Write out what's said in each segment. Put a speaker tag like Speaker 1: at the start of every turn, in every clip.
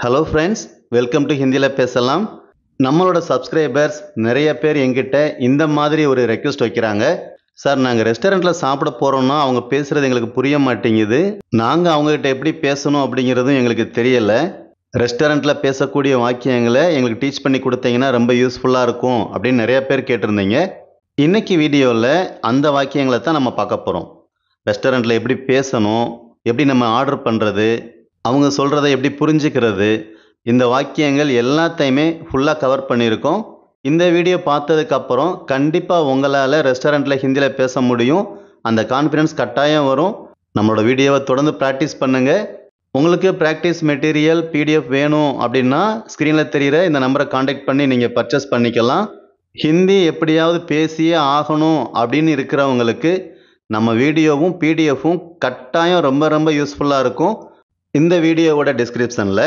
Speaker 1: Hello friends, welcome to ஹிந்தியில் பேசலாம். நம்மளோட சப்ஸ்கிரைபர்ஸ் நிறைய பேர் எங்கிட்ட இந்த மாதிரி ஒரு ரெக்வெஸ்ட் வைக்கிறாங்க. சார், நாங்கள் ரெஸ்டாரண்ட்டில் சாப்பிட போகிறோன்னா அவங்க பேசுகிறது எங்களுக்கு புரிய மாட்டேங்குது. நாங்கள் அவங்ககிட்ட எப்படி பேசணும் அப்படிங்கிறதும் எங்களுக்கு தெரியலை. ரெஸ்டாரண்ட்டில் பேசக்கூடிய வாக்கியங்களை எங்களுக்கு டீச் பண்ணி கொடுத்தீங்கன்னா ரொம்ப யூஸ்ஃபுல்லாக இருக்கும் அப்படின்னு நிறைய பேர் கேட்டிருந்தீங்க. இன்னைக்கு வீடியோவில் அந்த வாக்கியங்களை தான் நம்ம பார்க்க போகிறோம். ரெஸ்டாரண்ட்டில் எப்படி பேசணும், எப்படி நம்ம ஆர்டர் பண்ணுறது, அவங்க சொல்கிறத எப்படி புரிஞ்சுக்கிறது, இந்த வாக்கியங்கள் எல்லாத்தையுமே ஃபுல்லாக கவர் பண்ணியிருக்கோம். இந்த வீடியோ பார்த்ததுக்கப்புறம் கண்டிப்பாக உங்களால் ரெஸ்டாரண்ட்டில் ஹிந்தியில் பேச முடியும். அந்த கான்ஃபிடன்ஸ் கட்டாயம் வரும். நம்மளோட வீடியோவை தொடர்ந்து ப்ராக்டிஸ் பண்ணுங்கள். உங்களுக்கு ப்ராக்டிஸ் மெட்டீரியல் PDF வேணும் அப்படின்னா ஸ்க்ரீனில் தெரிகிற இந்த நம்பரை காண்டாக்ட் பண்ணி நீங்கள் பர்ச்சேஸ் பண்ணிக்கலாம். ஹிந்தி எப்படியாவது பேசியே ஆகணும் அப்படின்னு இருக்கிறவங்களுக்கு நம்ம வீடியோவும் PDFும் கட்டாயம் ரொம்ப ரொம்ப யூஸ்ஃபுல்லாக இருக்கும். இந்த வீடியோவோட டிஸ்கிரிப்ஷனில்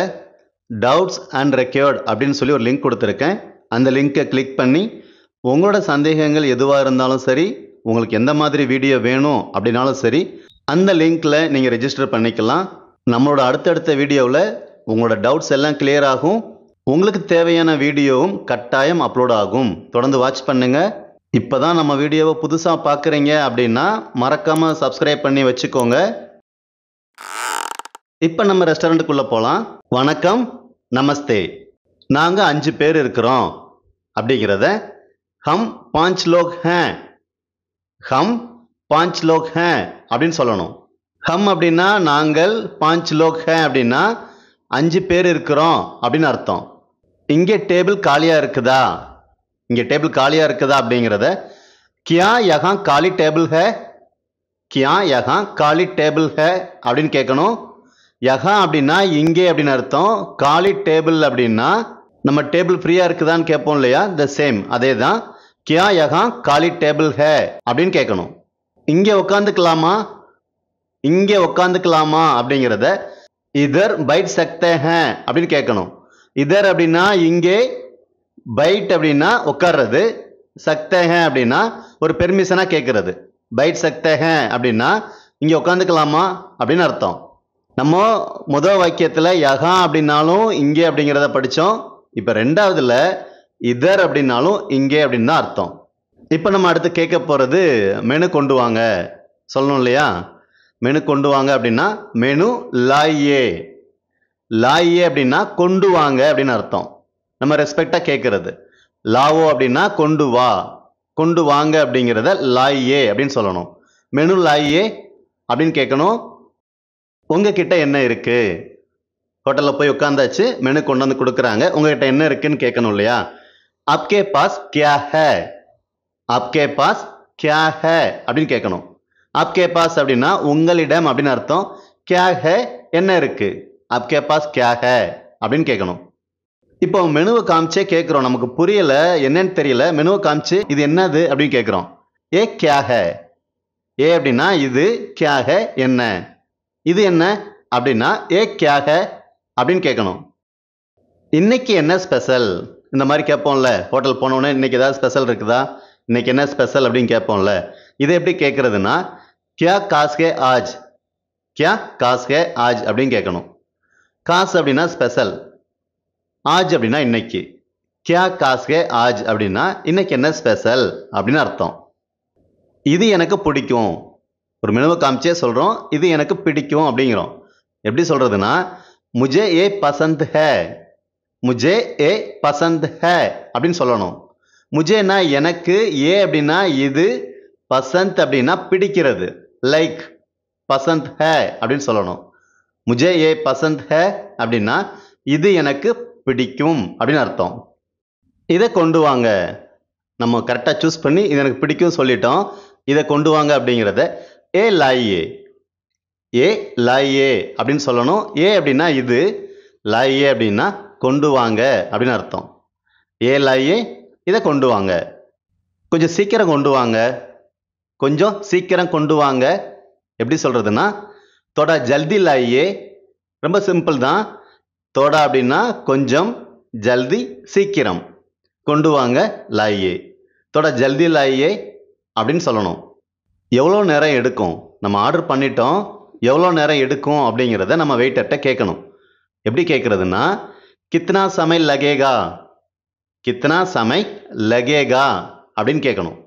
Speaker 1: டவுட்ஸ் அண்ட் ரெக்கார்ட் அப்படின்னு சொல்லி ஒரு லிங்க் கொடுத்துருக்கேன். அந்த லிங்க்கை கிளிக் பண்ணி உங்களோட சந்தேகங்கள் எதுவாக இருந்தாலும் சரி, உங்களுக்கு எந்த மாதிரி வீடியோ வேணும் அப்படின்னாலும் சரி, அந்த லிங்க்கில் நீங்கள் ரெஜிஸ்டர் பண்ணிக்கலாம். நம்மளோட அடுத்தடுத்த வீடியோவில் உங்களோட டவுட்ஸ் எல்லாம் கிளியர் ஆகும். உங்களுக்கு தேவையான வீடியோவும் கட்டாயம் அப்லோட் ஆகும். தொடர்ந்து வாட்ச் பண்ணுங்கள். இப்போ தான் நம்ம வீடியோவை புதுசாக பார்க்குறீங்க அப்படின்னா மறக்காமல் சப்ஸ்கிரைப் பண்ணி வச்சுக்கோங்க. இப்போ நம்ம ரெஸ்டாரண்ட்டுக்குள்ளே போகலாம். வணக்கம், நமஸ்தே. நாங்கள் 5 பேர் இருக்கிறோம் அப்படிங்கிறத ஹம் 5 லோக் ஹேன், ஹம் 5 லோக் ஹேன் அப்படின்னு சொல்லணும். ஹம் அப்படின்னா நாங்கள், 5 லோக் ஹேன் அப்படின்னா 5 பேர் இருக்கிறோம் அப்படின்னு அர்த்தம். இங்கே டேபிள் காலியாக இருக்குதா, இங்கே டேபிள் காலியாக இருக்குதா அப்படிங்கிறத கியா யஹா காலி டேபிள் ஹே, கியா யஹா காலி டேபிள் ஹே அப்படின்னு கேட்கணும். யஹா அப்படின்னா இங்கே அப்படின்னு அர்த்தம். காலி டேபிள் அப்படின்னா நம்ம டேபிள் ஃப்ரீயாக இருக்குதான்னு கேட்போம் இல்லையா, த சேம் அதே தான். கியா யஹா காலி டேபிள் ஹே அப்படின்னு கேட்கணும். இங்கே உட்காந்துக்கலாமா, இங்கே உட்காந்துக்கலாமா அப்படிங்கிறத இதர் பைட் சக்தே ஹே அப்படின்னு கேட்கணும். இதர் அப்படின்னா இங்கே, பைட் அப்படின்னா உட்கார்றது, சக்தே ஹே அப்படின்னா ஒரு பெர்மிஷனாக கேட்கறது. பைட் சக்தே ஹே அப்படின்னா இங்கே உட்காந்துக்கலாமா அப்படின்னு அர்த்தம். நம்ம முதல் வாக்கியத்தில் யஹா அப்படின்னாலும் இங்கே அப்படிங்கிறத படித்தோம். இப்போ ரெண்டாவதுல இதர் அப்படின்னாலும் இங்கே அப்படின்னு தான் அர்த்தம். இப்போ நம்ம அடுத்து கேட்க போகிறது மெனு கொண்டு வாங்க சொல்லணும் இல்லையா. மெனு கொண்டு வாங்க அப்படின்னா மெனு லாயே, லாயே அப்படின்னா கொண்டு வாங்க அப்படின்னு அர்த்தம். நம்ம ரெஸ்பெக்டாக கேட்கறது. லாவோ அப்படின்னா கொண்டு வா, கொண்டு வாங்க அப்படிங்கிறத லாயே அப்படின்னு சொல்லணும். மெனு லாயே அப்படின்னு கேட்கணும். உங்ககிட்ட என்ன இருக்கு, ஹோட்டலில் போய் உட்காந்தாச்சு, மெனு கொண்டு வந்து கொடுக்குறாங்க, உங்ககிட்ட என்ன இருக்குன்னு கேட்கணும் இல்லையா. ஆப்கே பாஸ் கியா ஹே, ஆப்கே பாஸ் கியா ஹே அப்படின்னு கேட்கணும். ஆப்கே பாஸ் அப்படின்னா உங்களிடம் அப்படின்னு அர்த்தம். கியா ஹே என்ன இருக்கு, ஆப்கே பாஸ் கியா ஹே அப்படின்னு கேட்கணும். இப்போ மெனுவை காமிச்சே கேட்குறோம், நமக்கு புரியல, என்னன்னு தெரியல, மெனுவை காமிச்சு இது என்னது அப்படின்னு கேட்குறோம். ஏ கியா ஹே, ஏ அப்படின்னா இது, கியா ஹே என்ன, இது என்ன அப்படின்னா ஏ கியா ஹே அப்படின்னு கேட்கணும். இன்னைக்கு என்ன ஸ்பெஷல், இந்த மாதிரி கேட்போம்ல, ஹோட்டல் போனோடனே இன்னைக்கு ஏதாவது ஸ்பெஷல் இருக்குதா, இன்னைக்கு என்ன ஸ்பெஷல் அப்படின்னு கேட்போம்ல. இதை எப்படி கேட்கறதுன்னா கியா காஸ்கே ஆஜ், கியா காஸ்கே ஆஜ் அப்படின்னு கேட்கணும். காஸ் அப்படின்னா ஸ்பெஷல், ஆஜ் அப்படின்னா இன்னைக்கு. கியா காஸ்கே ஆஜ் அப்படின்னா இன்னைக்கு என்ன ஸ்பெஷல் அப்படின்னு அர்த்தம். இது எனக்கு பிடிக்கும், ஒரு மெனுவை காமிச்சே சொல்கிறோம், இது எனக்கு பிடிக்கும் அப்படிங்கிறோம். எப்படி சொல்கிறதுனா முஜே ஏ பசந்த் ஹே, முஜே ஏ பசந்த் ஹே அப்படின்னு சொல்லணும். முஜேனா எனக்கு, ஏ அப்படின்னா இது, பசந்த் அப்படின்னா பிடிக்கிறது, லைக், பசந்த் ஹே அப்படின்னு சொல்லணும். முஜே ஏ பசந்த் ஹே அப்படின்னா இது எனக்கு பிடிக்கும் அப்படின்னு அர்த்தம். இதை கொண்டு வாங்க, நம்ம கரெக்டாக சூஸ் பண்ணி இது எனக்கு பிடிக்கும் சொல்லிட்டோம். இதை கொண்டு வாங்க அப்படிங்கிறத ஏ லாயே, ஏ லாயே அப்படின்னு சொல்லணும். ஏ அப்படின்னா இது, லாயே அப்படின்னா கொண்டு வாங்க அப்படின்னு அர்த்தம். ஏ லாயே, இதை கொண்டு வாங்க, கொஞ்சம் சீக்கிரம் கொண்டு வாங்க, கொஞ்சம் சீக்கிரம் கொண்டு வாங்க. எப்படி சொல்கிறதுனா தோடா ஜல்தி லாயே, ரொம்ப சிம்பிள் தான். தோடா அப்படின்னா கொஞ்சம், ஜல்தி சீக்கிரம், கொண்டு வாங்க லாயே, தோடா ஜல்தி லாயே அப்படின்னு சொல்லணும். எவ்வளோ நேரம் எடுக்கும், நம்ம ஆர்டர் பண்ணிட்டோம், எவ்வளோ நேரம் எடுக்கும் அப்படிங்கிறத நம்ம வெயிட்டர்கிட்ட கேட்கணும். எப்படி கேட்கறதுன்னா கித்னா சமய் லகேகா, கித்னா சமய் லகேகா அப்படின்னு கேட்கணும்.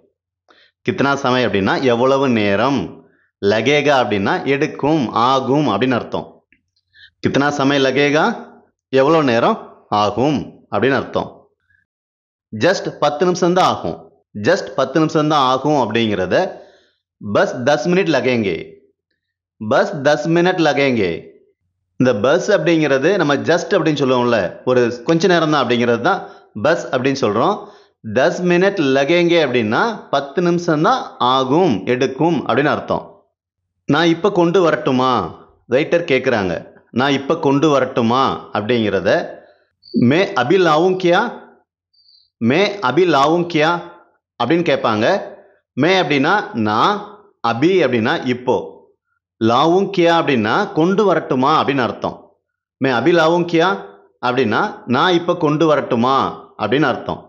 Speaker 1: கித்னா சமய் அப்படின்னா எவ்வளவு நேரம், லகேகா அப்படின்னா எடுக்கும் ஆகும் அப்படின்னு அர்த்தம். கித்னா சமய் லகேகா எவ்வளோ நேரம் ஆகும் அப்படின்னு அர்த்தம். ஜஸ்ட் 10 நிமிஷம் தான் ஆகும், ஜஸ்ட் 10 நிமிஷம் தான் ஆகும் அப்படிங்கிறத பஸ் 10 மினிட் லகேங்கே, பஸ் 10 மினிட் லகேங்கே. இந்த பஸ் அப்படிங்கிறது நம்ம ஜஸ்ட் அப்படின்னு சொல்லுவோம்ல, ஒரு கொஞ்ச நேரம் தான் அப்படிங்கிறது தான் பஸ் அப்படின்னு சொல்கிறோம். 10 மினிட் லகேங்கே அப்படின்னா 10 நிமிஷம் தான் ஆகும் எடுக்கும் அப்படின்னு அர்த்தம். நான் இப்போ கொண்டு வரட்டுமா, வெயிட்டர் கேட்குறாங்க, நான் இப்போ கொண்டு வரட்டுமா அப்படிங்கிறத மே அபி லாவும் கியா, மே அபி லாவும் கியா அப்படின்னு கேட்பாங்க. மே அப்படின்னா நான், அபி அப்படின்னா இப்போ, லாவும் கியா அப்படின்னா கொண்டு வரட்டுமா அப்படின்னு அர்த்தம். மே அபி லாவும் கியா அப்படின்னா நான் இப்போ கொண்டு வரட்டுமா அப்படின்னு அர்த்தம்.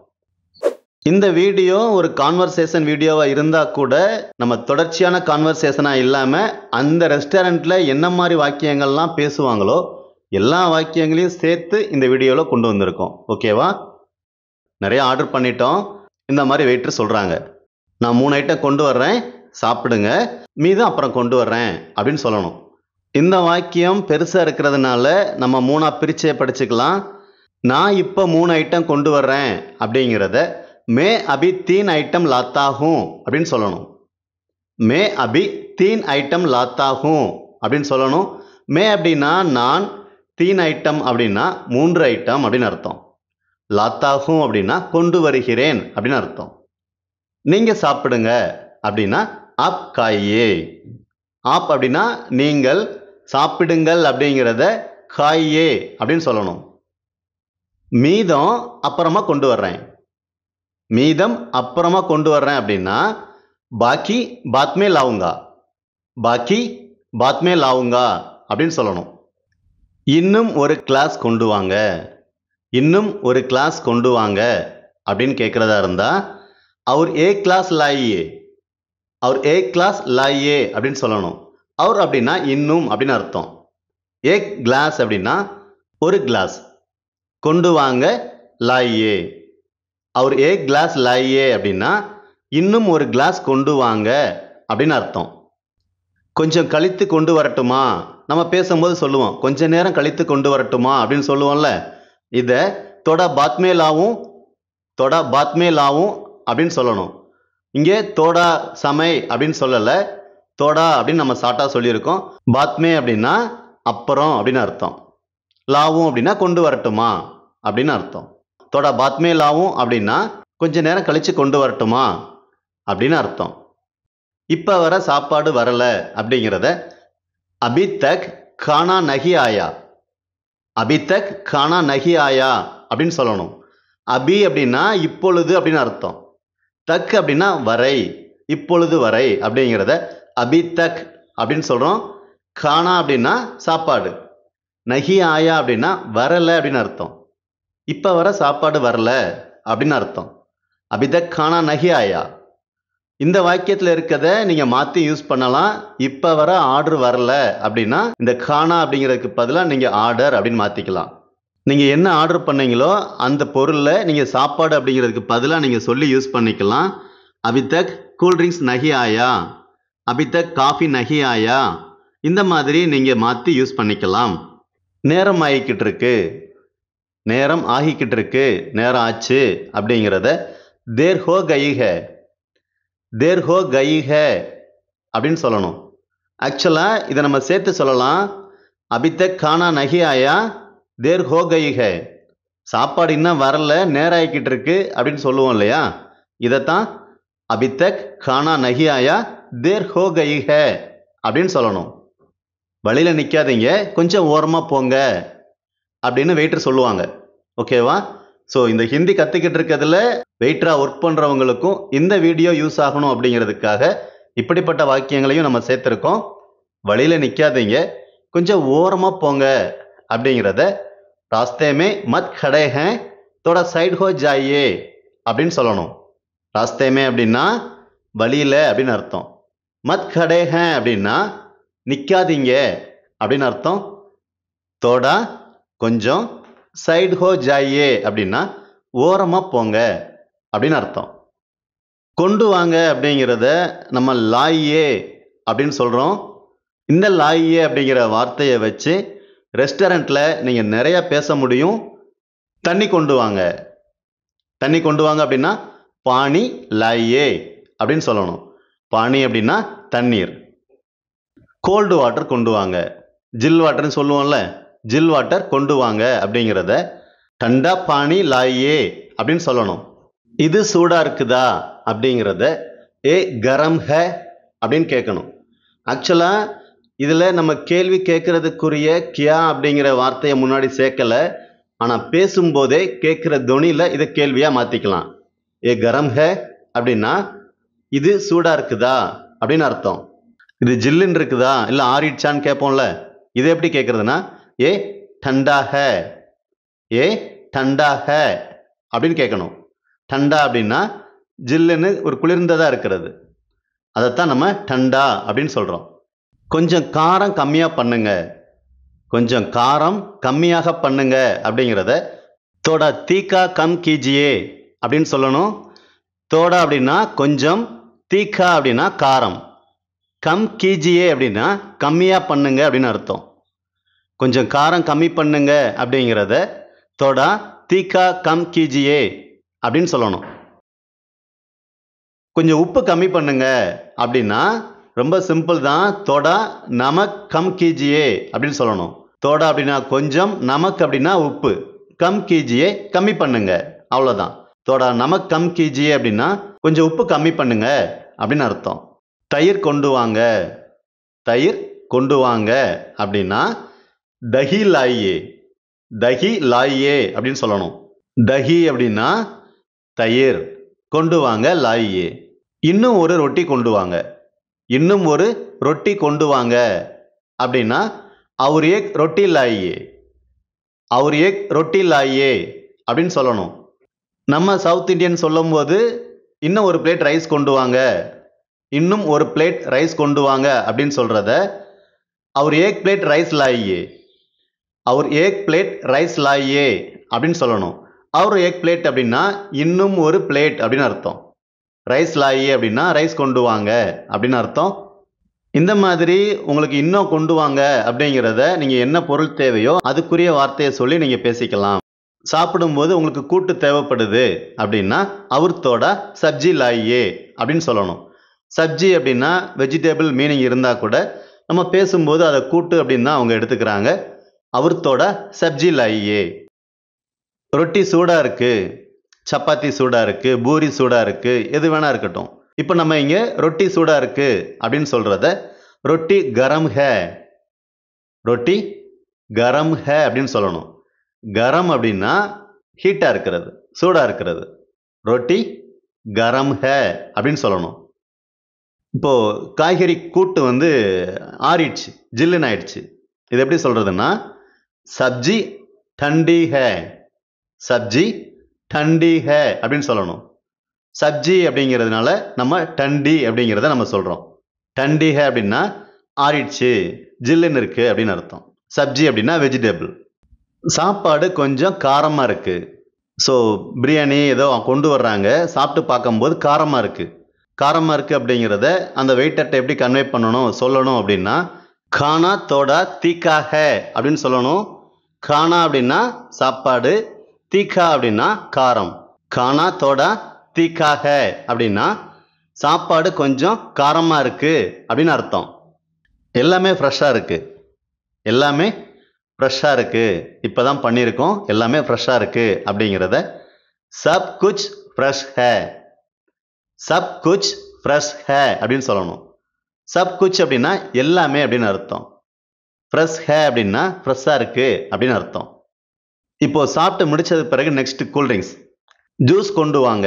Speaker 1: இந்த வீடியோ ஒரு கான்வர்சேஷன் வீடியோவாக இருந்தால் கூட நம்ம தொடர்ச்சியான கான்வர்சேஷனாக இல்லாமல் அந்த ரெஸ்டாரண்ட்டில் என்ன மாதிரி வாக்கியங்கள்லாம் பேசுவாங்களோ எல்லா வாக்கியங்களையும் சேர்த்து இந்த வீடியோவில் கொண்டு வந்திருக்கோம். ஓகேவா? நிறைய ஆர்டர் பண்ணிட்டோம். இந்த மாதிரி வெயிட்டர் சொல்கிறாங்க, நான் 3 ஐட்டம் கொண்டு வர்றேன், சாப்பிடுங்க, மீதும் அப்புறம் கொண்டு வர்றேன் அப்படின்னு சொல்லணும். இந்த வாக்கியம் பெருசாக இருக்கிறதுனால நம்ம 3ஆக பிரிச்சே படிச்சுக்கலாம். நான் இப்போ 3 ஐட்டம் கொண்டு வர்றேன் அப்படிங்கிறத மே அபி 3 ஐட்டம் லாத்தா ஹூம் அப்படின்னு சொல்லணும். மே அபி 3 ஐட்டம் லாத்தா ஹூம் அப்படின்னு சொல்லணும். மே அப்படின்னா நான், 3 ஐட்டம் அப்படின்னா 3 ஐட்டம் அப்படின்னு அர்த்தம். லாத்தா ஹூம் அப்படின்னா கொண்டு வருகிறேன் அப்படின்னு அர்த்தம். நீங்கள் சாப்பிடுங்க அப்படின்னா ஆப் காயே, ஆப் அப்படின்னா நீங்கள், சாப்பிடுங்கள் அப்படிங்கிறத காயே அப்படின்னு சொல்லணும். மீதம் அப்புறமா கொண்டு வர்றேன், மீதம் அப்புறமா கொண்டு வர்றேன் அப்படின்னா பாக்கி பாத்மே லாவுங்கா, பாக்கி பாத்மே லாவுங்கா அப்படின்னு சொல்லணும். இன்னும் ஒரு கிளாஸ் கொண்டு வாங்க, இன்னும் ஒரு கிளாஸ் கொண்டு வாங்க அப்படின்னு கேட்குறதா இருந்தால் அவர் ஏக் கிளாஸ் லாயியே, அவர் ஏக் கிளாஸ் லாயியே அப்படின்னு சொல்லணும். அவர் அப்படின்னா இன்னும் அப்படின்னு அர்த்தம். ஏக் கிளாஸ் அப்படின்னா ஒரு கிளாஸ், கொண்டு வாங்க லாயியே, அவர் ஏக் கிளாஸ் லாயியே அப்படின்னா இன்னும் ஒரு கிளாஸ் கொண்டு வாங்க அப்படின்னு அர்த்தம். கொஞ்சம் கழித்து கொண்டு வரட்டுமா, நம்ம பேசும்போது சொல்லுவோம் கொஞ்ச நேரம் கழித்து கொண்டு வரட்டுமா அப்படின்னு சொல்லுவோம்ல, இதை தொட பாத்மே லாவும், தொட பாத்மே லாவும் அப்படின்னு சொல்லணும். இங்கே தோடா சமை அப்படின்னு சொல்லலை, தோடா அப்படின்னு நம்ம ஷார்ட்டாக சொல்லியிருக்கோம். பாத்மே அப்படின்னா அப்புறம் அப்படின்னு அர்த்தம், லாவும் அப்படின்னா கொண்டு வரட்டுமா அப்படின்னு அர்த்தம். தோடா பாத்மே லாவும் அப்படின்னா கொஞ்ச நேரம் கழிச்சு கொண்டு வரட்டுமா அப்படின்னு அர்த்தம். இப்போ வர சாப்பாடு வரல அப்படிங்கிறத அபி தக் கானா நஹி ஆயா, அபி தக் கானா நஹி ஆயா அப்படின்னு சொல்லணும். அபி அப்படின்னா இப்பொழுது அப்படின்னு அர்த்தம், தக் அப்படின்னா வரை, இப்பொழுது வரை அப்படிங்கிறத அபி தக் அப்படின்னு சொல்கிறோம். கானா அப்படின்னா சாப்பாடு, நஹி ஆயா அப்படின்னா வரலை அப்படின்னு அர்த்தம். இப்போ வர சாப்பாடு வரல அப்படின்னு அர்த்தம். அபி தக் கானா நஹி ஆயா. இந்த வாக்கியத்தில் இருக்கிறத நீங்கள் மாற்றி யூஸ் பண்ணலாம். இப்போ வர ஆர்டர் வரல அப்படின்னா இந்த கானா அப்படிங்கிறதுக்கு பதிலாக நீங்கள் ஆர்டர் அப்படின்னு மாற்றிக்கலாம். நீங்கள் என்ன ஆர்டர் பண்ணீங்களோ அந்த பொருளில் நீங்கள் சாப்பாடு அப்படிங்கிறதுக்கு பதிலாக நீங்கள் சொல்லி யூஸ் பண்ணிக்கலாம். அபி தக் கூல்ட்ரிங்க்ஸ் நஹி ஆயா, அபி தக் காஃபி நஹி ஆயா, இந்த மாதிரி நீங்கள் மாற்றி யூஸ் பண்ணிக்கலாம். நேரம் ஆகிக்கிட்டு இருக்கு, நேரம் ஆகிக்கிட்டு இருக்கு, நேரம் ஆச்சு அப்படிங்கிறத தேர் ஹோ கயி ஹே, தேர் ஹோ கயி ஹே அப்படின்னு சொல்லணும். ஆக்சுவலாக இதை நம்ம சேர்த்து சொல்லலாம். அபி தக் கானா நஹி ஆயா தேர் ஹோ கயி ஹே, சாப்பாடு இன்னும் வரல நேரம் ஆகிக்கிட்டு இருக்கு அப்படின்னு சொல்லுவோம் இல்லையா, இதைத்தான் அபி தக் கானா நஹி ஆயா தேர் ஹோ கயி ஹே அப்படின்னு சொல்லணும். வழியில் நிற்காதீங்க, கொஞ்சம் ஓரமாக போங்க அப்படின்னு வெயிட்டர் சொல்லுவாங்க. ஓகேவா? ஸோ இந்த ஹிந்தி கற்றுக்கிட்டு இருக்கிறதுல வெயிட்டராக ஒர்க் பண்ணுறவங்களுக்கும் இந்த வீடியோ யூஸ் ஆகணும் அப்படிங்கிறதுக்காக இப்படிப்பட்ட வாக்கியங்களையும் நம்ம சேர்த்துருக்கோம். வழியில் நிற்காதீங்க, கொஞ்சம் ஓரமாக போங்க அப்படிங்கிறத ராஸ்தேமே மத் खड़े हैं थोड़ा साइड हो जाइए அப்படின்னு சொல்லணும். ராஸ்தேமே அப்படின்னா வழியில் அப்படின்னு அர்த்தம். மத் खड़े हैं அப்படின்னா நிற்காதீங்க அப்படின்னு அர்த்தம். தோடா கொஞ்சம், சைடு ஹோ ஜாயே அப்படின்னா ஓரமாக போங்க அப்படின்னு அர்த்தம். கொண்டு வாங்க அப்படிங்கிறத நம்ம லாயே அப்படின்னு சொல்கிறோம். இந்த லாயே அப்படிங்கிற வார்த்தையை வச்சு ரெஸ்டாரண்ட்டில் நீங்கள் நிறையா பேச முடியும். தண்ணி கொண்டு வாங்க, தண்ணி கொண்டு வாங்க அப்படின்னா பானி லாயே அப்படின்னு சொல்லணும். பானி அப்படின்னா தண்ணீர். கோல்டு வாட்டர் கொண்டு வாங்க, ஜில் வாட்டர்னு சொல்லுவோம்ல, ஜில் வாட்டர் கொண்டு வாங்க அப்படிங்கிறத டண்டா பானி லாயே அப்படின்னு சொல்லணும். இது சூடாக இருக்குதா அப்படிங்கிறத ஏ கரம் ஹே அப்படின்னு கேட்கணும். ஆக்சுவலாக இதில் நம்ம கேள்வி கேட்குறதுக்குரிய கியா அப்படிங்கிற வார்த்தையை முன்னாடி சேர்க்கலை. ஆனால் பேசும்போதே கேட்குற தொனியில் இதை கேள்வியாக மாற்றிக்கலாம். ஏ கரம் ஹே அப்படின்னா இது சூடாக இருக்குதா அப்படின்னு அர்த்தம். இது ஜில்லுன்னு இருக்குதா இல்லை ஆறிடுச்சான்னு கேட்போம்ல, இது எப்படி கேட்குறதுன்னா ஏ டண்டா ஹே, ஏ டண்டா ஹே அப்படின்னு கேட்கணும். டண்டா அப்படின்னா ஜில்லுன்னு ஒரு குளிர்ந்ததாக இருக்கிறது, அதைத்தான் நம்ம டண்டா அப்படின்னு சொல்கிறோம். கொஞ்சம் காரம் கம்மியாக பண்ணுங்க, கொஞ்சம் காரம் கம்மியாக பண்ணுங்க அப்படிங்கிறத தோடா தீக்கா கம் கீஜியே அப்படின்னு சொல்லணும். தோடா அப்படின்னா கொஞ்சம், தீக்கா அப்படின்னா காரம், கம் கீஜியே அப்படின்னா கம்மியாக பண்ணுங்க அப்படின்னு அர்த்தம். கொஞ்சம் காரம் கம்மி பண்ணுங்க அப்படிங்கிறத தோடா தீக்கா கம் கீஜியே அப்படின்னு சொல்லணும். கொஞ்சம் உப்பு கம்மி பண்ணுங்க அப்படின்னா ரொம்ப சிம்பிள் தான். தோடா நமக் கம் கீஜியே அப்படின்னு சொல்லணும். தோடா அப்படின்னா கொஞ்சம், நமக் அப்படின்னா உப்பு, கம் கீஜியே கம்மி பண்ணுங்க, அவ்வளோதான். தோடா நமக் கம் கீஜியே அப்படின்னா கொஞ்சம் உப்பு கம்மி பண்ணுங்க அப்படின்னு அர்த்தம். தயிர் கொண்டு வாங்க, தயிர் கொண்டு வாங்க அப்படின்னா தஹி லாயே, தஹி லாயே அப்படின்னு சொல்லணும். தஹி அப்படின்னா தயிர், கொண்டு வாங்க லாயே. இன்னும் ஒரு ரொட்டி கொண்டு வாங்க, இன்னும் ஒரு ரொட்டி கொண்டு வாங்க அப்படின்னா அவர் ஏக் ரொட்டி லாயே, அவர் ஏக் ரொட்டி லாயே அப்படின்னு சொல்லணும். நம்ம சவுத் இந்தியன் சொல்லும்போது இன்னும் ஒரு பிளேட் ரைஸ் கொண்டு வாங்க, இன்னும் ஒரு பிளேட் ரைஸ் கொண்டு வாங்க அப்படின்னு சொல்கிறத அவர் ஏக் பிளேட் ரைஸ் லாயே, அவர் ஏக் பிளேட் ரைஸ் லாயே அப்படின்னு சொல்லணும். அவர் ஏக் பிளேட் அப்படின்னா இன்னும் ஒரு பிளேட் அப்படின்னு அர்த்தம். ரைஸ் லாயே அப்படின்னா ரைஸ் கொண்டு வாங்க அப்படின்னு அர்த்தம். இந்த மாதிரி உங்களுக்கு இன்னும் கொண்டு வாங்க அப்படிங்கிறத நீங்கள் என்ன பொருள் தேவையோ அதுக்குரிய வார்த்தையை சொல்லி நீங்கள் பேசிக்கலாம். சாப்பிடும்போது உங்களுக்கு கூட்டு தேவைப்படுது அப்படின்னா அவர்த்தோட சப்ஜி லாயே அப்படின்னு சொல்லணும். சப்ஜி அப்படின்னா வெஜிடபிள் மீனிங் இருந்தால் கூட நம்ம பேசும்போது அதை கூட்டு அப்படின்னு தான் அவங்க எடுத்துக்கிறாங்க. அவர்த்தோட சப்ஜி லாயே. ரொட்டி சூடாக இருக்குது, சப்பாத்தி சூடாக இருக்குது, பூரி சூடாக இருக்குது, எது வேணா இருக்கட்டும். இப்போ நம்ம இங்கே ரொட்டி சூடாக இருக்குது அப்படின்னு சொல்கிறத ரொட்டி கரம் ஹே, ரொட்டி கரம் ஹே அப்படின்னு சொல்லணும். கரம் அப்படின்னா ஹீட்டாக இருக்கிறது, சூடாக இருக்கிறது. ரொட்டி கரம் ஹே அப்படின்னு சொல்லணும். இப்போது காய்கறி கூட்டு ஆறிடுச்சு, ஜில்லுன்னு ஆயிடுச்சு. இது எப்படி சொல்கிறதுன்னா சப்ஜி டண்டி ஹே, சப்ஜி டண்டி ஹே அப்படின்னு சொல்லணும். சப்ஜி அப்படிங்கிறதுனால நம்ம டண்டி அப்படிங்கிறத நம்ம சொல்கிறோம். டண்டி ஹே அப்படின்னா ஆறிடுச்சு, ஜில்லுன்னு இருக்குது அப்படின்னு அர்த்தம். சப்ஜி அப்படின்னா வெஜிடபிள். சாப்பாடு கொஞ்சம் காரமாக இருக்குது. ஸோ பிரியாணி ஏதோ கொண்டு வர்றாங்க, சாப்பிட்டு பார்க்கும்போது காரமாக இருக்குது. காரமாக இருக்குது அப்படிங்கிறத அந்த வெயிட்டர்கிட்ட எப்படி கன்வே பண்ணணும் சொல்லணும் அப்படின்னா கானா தோடா தீக்கா ஹே அப்படின்னு சொல்லணும். கானா அப்படின்னா சாப்பாடு, தீக்கா அப்படின்னா காரம். கானா தோடா தீக்கா ஹே அப்படின்னா சாப்பாடு கொஞ்சம் காரமாக இருக்குது அப்படின்னு அர்த்தம். எல்லாமே ஃப்ரெஷ்ஷாக இருக்குது, எல்லாமே ஃப்ரெஷ்ஷாக இருக்குது, இப்போ தான் பண்ணியிருக்கோம், எல்லாமே ஃப்ரெஷ்ஷாக இருக்குது அப்படிங்கிறத சப் குச் ஃப்ரெஷ் ஹே, சப் குச் ஃப்ரெஷ் ஹே அப்படின்னு சொல்லணும். சப் குச் அப்படின்னா எல்லாமே அப்படின்னு அர்த்தம். ஃப்ரெஷ் ஹே அப்படின்னா ஃப்ரெஷ்ஷாக இருக்குது அப்படின்னு அர்த்தம். இப்போது சாப்பிட்டு முடித்தது பிறகு நெக்ஸ்ட் கூல்ட்ரிங்க்ஸ். ஜூஸ் கொண்டு வாங்க,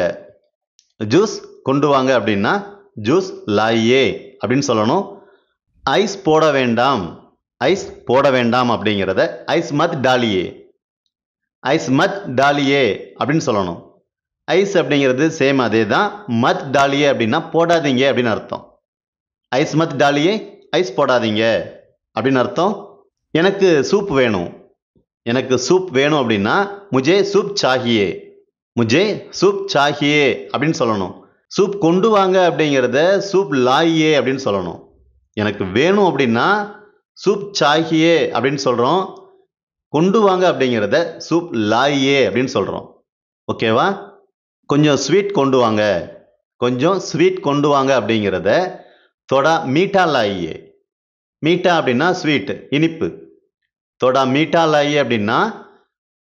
Speaker 1: ஜூஸ் கொண்டு வாங்க அப்படின்னா ஜூஸ் லாயே அப்படின்னு சொல்லணும். ஐஸ் போட வேண்டாம், ஐஸ் போட வேண்டாம் அப்படிங்கிறத ஐஸ் மத் டாலியே, ஐஸ் மத் டாலியே அப்படின்னு சொல்லணும். ஐஸ் அப்படிங்கிறது சேம் அதே தான். மத் டாலியே அப்படின்னா போடாதீங்க அப்படின்னு அர்த்தம். ஐஸ் மத் டாலியே ஐஸ் போடாதீங்க அப்படின்னு அர்த்தம். எனக்கு சூப் வேணும், எனக்கு சூப் வேணும் அப்படின்னா முஜே சூப் சாஹியே, முஜே சூப் சாஹியே அப்படின்னு சொல்லணும். சூப் கொண்டு வாங்க அப்படிங்கிறத சூப் லாயியே அப்படின்னு சொல்லணும். எனக்கு வேணும் அப்படின்னா சூப் சாஹியே அப்படின்னு சொல்கிறோம். கொண்டு வாங்க அப்படிங்கிறத சூப் லாயியே அப்படின்னு சொல்கிறோம். ஓகேவா? கொஞ்சம் ஸ்வீட் கொண்டு வாங்க, கொஞ்சம் ஸ்வீட் கொண்டு வாங்க அப்படிங்கிறத தோடா மீட்டா லாயியே. மீட்டா அப்படின்னா ஸ்வீட், இனிப்பு. தோடா மீட்டா லாயியே அப்படின்னா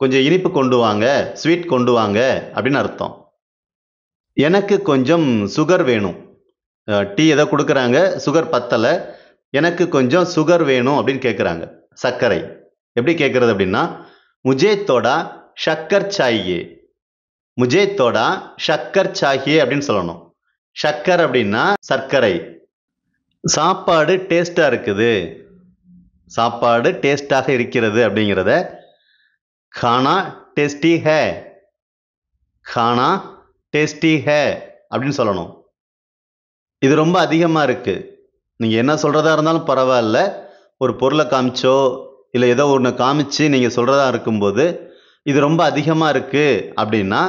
Speaker 1: கொஞ்சம் இனிப்பு கொண்டு வாங்க, ஸ்வீட் கொண்டு வாங்க அப்படின்னு அர்த்தம். எனக்கு கொஞ்சம் சுகர் வேணும். டீ ஏதோ கொடுக்குறாங்க, சுகர் பத்தலை, எனக்கு கொஞ்சம் சுகர் வேணும் அப்படின்னு கேட்குறாங்க. சர்க்கரை எப்படி கேட்குறது அப்படின்னா முஜே தோடா ஷக்கர் சாயே, முஜே தோடா ஷக்கர் சாயே அப்படின்னு சொல்லணும். ஷக்கர் அப்படின்னா சர்க்கரை. சாப்பாடு டேஸ்டாக இருக்குது, சாப்பாடு டேஸ்டாக இருக்கிறது அப்படிங்கிறத खाना टेस्टी है, खाना टेस्टी है அப்படின்னு சொல்லணும். இது ரொம்ப அதிகமாக இருக்குது. நீங்கள் என்ன சொல்கிறதா இருந்தாலும் பரவாயில்ல, ஒரு பொருளை காமிச்சோ இல்லை ஏதோ ஒன்று காமிச்சு நீங்கள் சொல்கிறதா இருக்கும்போது இது ரொம்ப அதிகமாக இருக்குது அப்படின்னா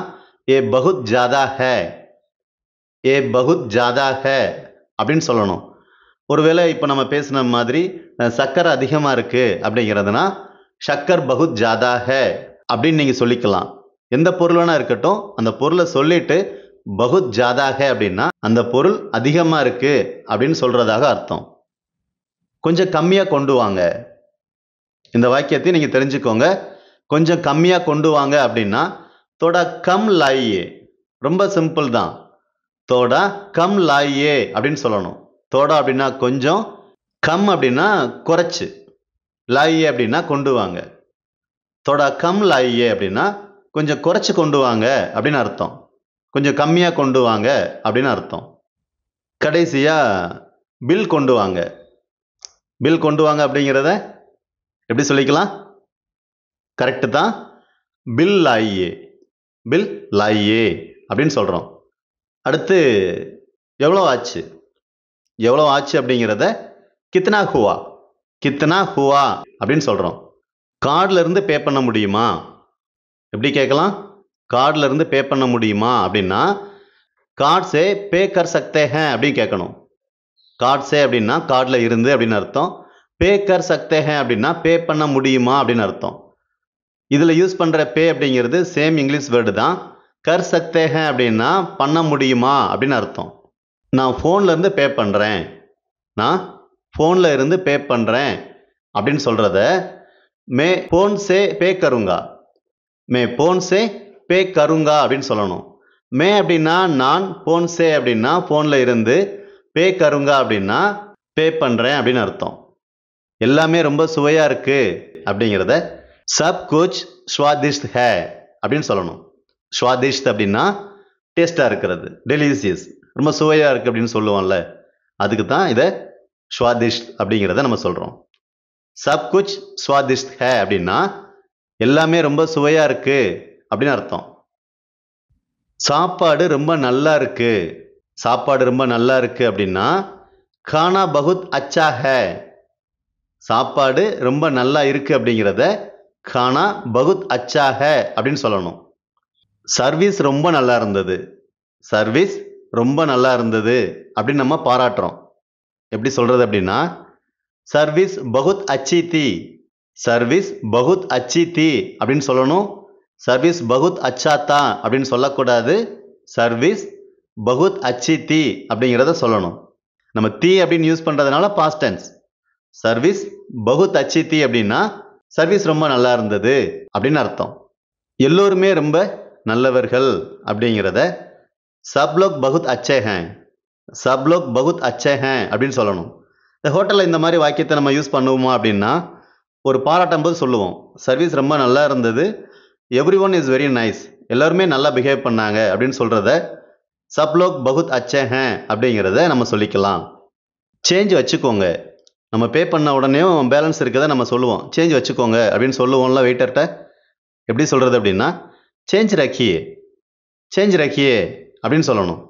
Speaker 1: ஏ பகுத் ஜாதா ஹே, ஏ பகுத் ஜாதா ஹே அப்படின்னு சொல்லணும். ஒருவேளை இப்போ நம்ம பேசின மாதிரி சக்கரை அதிகமாக இருக்குது அப்படிங்கிறதுனா ஷக்கர் பகுத் ஜாதா ஹே அப்படின்னு நீங்கள் சொல்லிக்கலாம். எந்த பொருள் வேணா இருக்கட்டும், அந்த பொருளை சொல்லிட்டு பகுத் ஜாதா ஹே அப்படின்னா அந்த பொருள் அதிகமாக இருக்கு அப்படின்னு சொல்றதாக அர்த்தம். கொஞ்சம் கம்மியாக கொண்டு வாங்க. இந்த வாக்கியத்தை நீங்கள் தெரிஞ்சுக்கோங்க. கொஞ்சம் கம்மியாக கொண்டு வாங்க அப்படின்னா தோடா கம் லாயியே. ரொம்ப சிம்பிள் தான். தோடா கம் லாயியே அப்படின்னு சொல்லணும். தோடா அப்படின்னா கொஞ்சம், கம் அப்படின்னா குறைச்சு, லாயியே அப்படின்னா கொண்டு வாங்க. தோடா கம் லாயியே அப்படின்னா கொஞ்சம் குறைச்சு கொண்டு வாங்க அப்படின்னு அர்த்தம். கொஞ்சம் கம்மியாக கொண்டு வாங்க அப்படின்னு அர்த்தம். கடைசியாக பில் கொண்டு வாங்க. பில் கொண்டு வாங்க அப்படிங்கிறத எப்படி சொல்லிக்கலாம்? கரெக்டு தான். பில் லாயியே, பில் லாயியே அப்படின்னு சொல்கிறோம். அடுத்து எவ்வளோ ஆச்சு, எவ்வளோ ஆச்சு அப்படிங்கிறத கித்னா ஹுவா, கித்னா ஹுவா அப்படின்னு சொல்கிறோம். கார்டில் இருந்து பே பண்ண முடியுமா? எப்படி கேட்கலாம்? கார்டில் இருந்து பே பண்ண முடியுமா அப்படின்னா கார்ட் சே பே கர் சக்தே ஹேன் அப்படின்னு கேட்கணும். கார்ட் சே அப்படின்னா கார்டில் இருந்து அப்படின்னு அர்த்தம். பே கர் சக்தே ஹேன் அப்படின்னா பே பண்ண முடியுமா அப்படின்னு அர்த்தம். இதில் யூஸ் பண்ணுற பே அப்படிங்கிறது சேம் இங்கிலீஷ் வேர்டு தான். கர் சக்தே ஹேன் அப்படின்னா பண்ண முடியுமா அப்படின்னு அர்த்தம். நான் ஃபோனில் இருந்து பே பண்ணுறேன், நான் ஃபோனில் இருந்து பே பண்ணுறேன் அப்படின்னு சொல்கிறத மே ஃபோன் சே பே கருங்கா, மே ஃபோன் சே பே கருங்கா அப்படின்னு சொல்லணும். மே அப்படின்னா நான், ஃபோன் சே அப்படின்னா ஃபோனில் இருந்து, பே கருங்கா அப்படின்னா பே பண்ணுறேன் அப்படின்னு அர்த்தம். எல்லாமே ரொம்ப சுவையாக இருக்குது அப்படிங்கிறத சப் குச் ஸ்வாதிஷ்ட் ஹே அப்படின்னு சொல்லணும். ஸ்வாதிஷ்ட் அப்படின்னா டேஸ்ட்டாக இருக்கிறது, டெலிசியஸ், ரொம்ப சுவையாக இருக்குது அப்படின்னு சொல்லுவோம்ல, அதுக்கு தான் இதை ஸ்வாதிஷ்ட் அப்படிங்கிறத நம்ம சொல்கிறோம். சப் குச் ஸ்வாதிஷ்ட் ஹே அப்படின்னா எல்லாமே ரொம்ப சுவையாக இருக்குது அப்படின்னு அர்த்தம். சாப்பாடு ரொம்ப நல்லா இருக்கு, சாப்பாடு ரொம்ப நல்லா இருக்கு அப்படின்னா கானா பகுத் அச்சா ஹே, சாப்பாடு ரொம்ப நல்லா இருக்கு அப்படிங்கிறத கானா பகுத் அச்சா ஹே அப்படின்னு சொல்லணும். சர்வீஸ் ரொம்ப நல்லா இருந்தது, சர்வீஸ் ரொம்ப நல்லா இருந்தது அப்படின்னு நம்ம பாராட்டுறோம். எப்படி சொல்றது அப்படின்னா சர்வீஸ் பகுத் அச்சி தி, சர்வீஸ் பகுத் அச்சி தி அப்படின்னு சொல்லணும். சர்வீஸ் பகுத் அச்சா தா அப்படின்னு சொல்லக்கூடாது. சர்வீஸ் பகுத் அச்சி தி அப்படிங்கிறத சொல்லணும். நம்ம தீ அப்படின்னு யூஸ் பண்ணுறதுனால பாஸ்ட் டென்ஸ். சர்வீஸ் பகுத் அச்சி தி அப்படின்னா சர்வீஸ் ரொம்ப நல்லா இருந்தது அப்படின்னு அர்த்தம். எல்லோருமே ரொம்ப நல்லவர்கள் அப்படிங்கிறத சப்லோக் பகுத் அச்சே ஹேன், சப்லோக் பகுத் அச்சே ஹேன் அப்படின்னு சொல்லணும். இந்த ஹோட்டலில் இந்த மாதிரி வாக்கியத்தை நம்ம யூஸ் பண்ணுவோமா அப்படின்னா ஒரு பாராட்டும் போது சொல்லுவோம், சர்வீஸ் ரொம்ப நல்லா இருந்தது, every one is very nice, எல்லாருமே நல்லா பிஹேவ் பண்ணாங்க அப்படின்னு சொல்கிறத சப்லோக் பகுத் அச்சே ஹேன் அப்படிங்கிறத நம்ம சொல்லிக்கலாம். சேஞ்ச் வச்சுக்கோங்க. நம்ம பே பண்ண உடனே பேலன்ஸ் இருக்கிறத நம்ம சொல்லுவோம், சேஞ்ச் வச்சுக்கோங்க அப்படின்னு சொல்லுவோம்ல வெயிட்டர்கிட்ட. எப்படி சொல்கிறது அப்படின்னா சேஞ்ச் ரக்கியே, சேஞ்ச் ரக்கியே அப்படின்னு சொல்லணும்.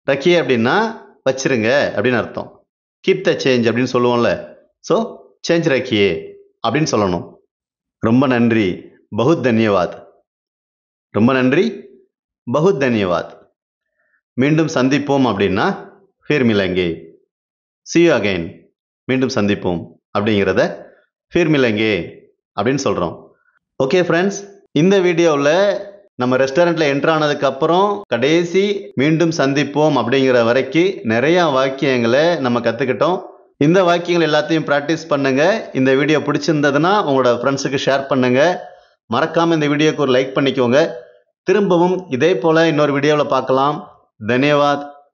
Speaker 1: ரக்கியே அப்படின்னா வச்சிருங்க அப்படின்னு அர்த்தம். கீப் த சேஞ்ச் அப்படின்னு சொல்லுவோம்ல, ஸோ சேஞ்ச் ரக்கியே அப்படின்னு சொல்லணும். ரொம்ப நன்றி, बहुत धन्यवाद. ரொம்ப நன்றி, बहुत धन्यवाद. மீண்டும் சந்திப்போம் அப்படின்னா फिर मिलेंगे. see you again. மீண்டும் சந்திப்போம் அப்படிங்கிறத फिर मिलेंगे அப்படின்னு சொல்றோம். ஓகே ஃப்ரெண்ட்ஸ், இந்த வீடியோவில் நம்ம ரெஸ்டாரண்ட்ல என்ட்ரு ஆனதுக்கு அப்புறம் கடைசி மீண்டும் சந்திப்போம் அப்படிங்கிற வரைக்கும் நிறைய வாக்கியங்களை நம்ம கற்றுக்கிட்டோம். இந்த வாக்கியங்கள் எல்லாத்தையும் ப்ராக்டிஸ் பண்ணுங்க. இந்த வீடியோ பிடிச்சிருந்ததுன்னா உங்களோட ஃப்ரெண்ட்ஸுக்கு ஷேர் பண்ணுங்க. மறக்காம இந்த வீடியோக்கு ஒரு லைக் பண்ணிக்கோங்க. திரும்பவும் இதே போல இன்னொரு வீடியோவில் பார்க்கலாம். தன்யவாத்.